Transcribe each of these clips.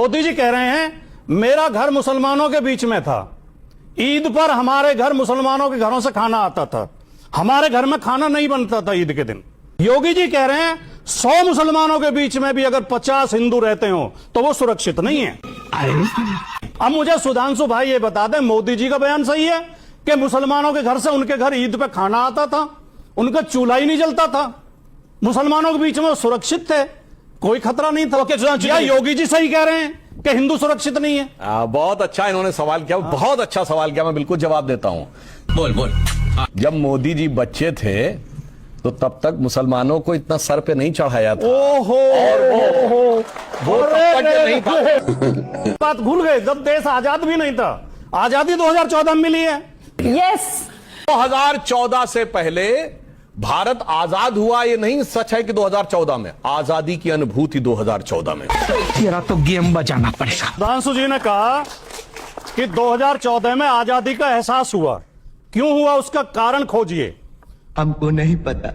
मोदी जी कह रहे हैं मेरा घर मुसलमानों के बीच में था, ईद पर हमारे घर मुसलमानों के घरों से खाना आता था, हमारे घर में खाना नहीं बनता था ईद के दिन। योगी जी कह रहे हैं 100 मुसलमानों के बीच में भी अगर 50 हिंदू रहते हो तो वो सुरक्षित नहीं है। अब मुझे सुधांशु भाई ये बता दें, मोदी जी का बयान सही है कि मुसलमानों के घर से उनके घर ईद पे खाना आता था, उनका चूल्हा ही नहीं जलता था, मुसलमानों के बीच में वो सुरक्षित थे, कोई खतरा नहीं था। क्या योगी जी सही कह रहे हैं कि हिंदू सुरक्षित नहीं है? बहुत अच्छा इन्होंने सवाल किया, बहुत अच्छा सवाल किया, मैं बिल्कुल जवाब देता हूं। बोल। जब मोदी जी बच्चे थे तो तब तक मुसलमानों को इतना सर पे नहीं चढ़ाया था। ओहो, वो तब तक नहीं था। बात भूल गए, जब देश आजाद भी नहीं था, आजादी 2014 में मिली है। यस 2014 से पहले भारत आजाद हुआ, ये नहीं सच है कि 2014 में आजादी की अनुभूति 2014 में। तेरा तो गेम बजाना पड़ेगा। सुधांशु जी ने कहा कि 2014 में आजादी का एहसास हुआ, क्यों हुआ उसका कारण खोजिए। हमको नहीं पता।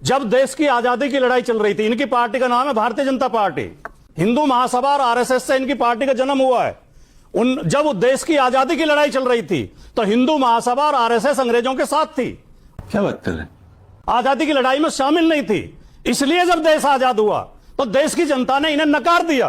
जब देश की आजादी की लड़ाई चल रही थी, इनकी पार्टी का नाम है भारतीय जनता पार्टी, हिंदू महासभा और आरएसएस से इनकी पार्टी का जन्म हुआ है। जब देश की आजादी की लड़ाई चल रही थी तो हिंदू महासभा और आरएसएस अंग्रेजों के साथ थी। क्या बात कर रहे हैं? आजादी की लड़ाई में शामिल नहीं थी, इसलिए जब देश आजाद हुआ तो देश की जनता ने इन्हें नकार दिया।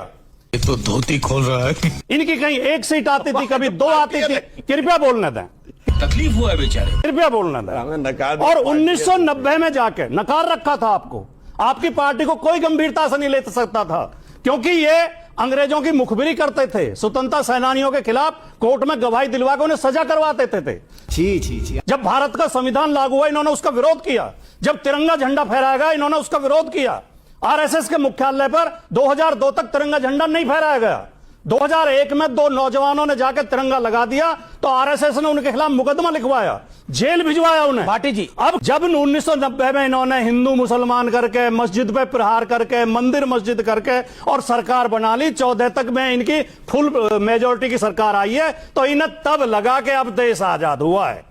ये तो धोती खोल रहा है। इनकी कहीं एक सीट आती थी, कभी 2 आती थी। कृपया बोलने दें, तकलीफ हुआ है बेचारे। कृपया बोलने दें। नकार और 1990 में जाके नकार रखा था आपको, आपकी पार्टी को कोई गंभीरता से नहीं ले सकता था, क्योंकि ये अंग्रेजों की मुखबिरी करते थे, स्वतंत्रता सेनानियों के खिलाफ कोर्ट में गवाही दिलवा के उन्हें सजा करवाते थे। जब भारत का संविधान लागू हुआ इन्होंने उसका विरोध किया, जब तिरंगा झंडा फहराया गया इन्होंने उसका विरोध किया। आरएसएस के मुख्यालय पर 2002 तक तिरंगा झंडा नहीं फहराया गया। 2001 में 2 नौजवानों ने जाकर तिरंगा लगा दिया तो आरएसएस ने उनके खिलाफ मुकदमा लिखवाया, जेल भिजवाया उन्हें। भाटी जी, अब जब 1990 में इन्होंने हिंदू मुसलमान करके, मस्जिद पे प्रहार करके, मंदिर मस्जिद करके और सरकार बना ली, 14 तक में इनकी फुल मेजोरिटी की सरकार आई है, तो इन्हें तब लगा कि अब देश आजाद हुआ है।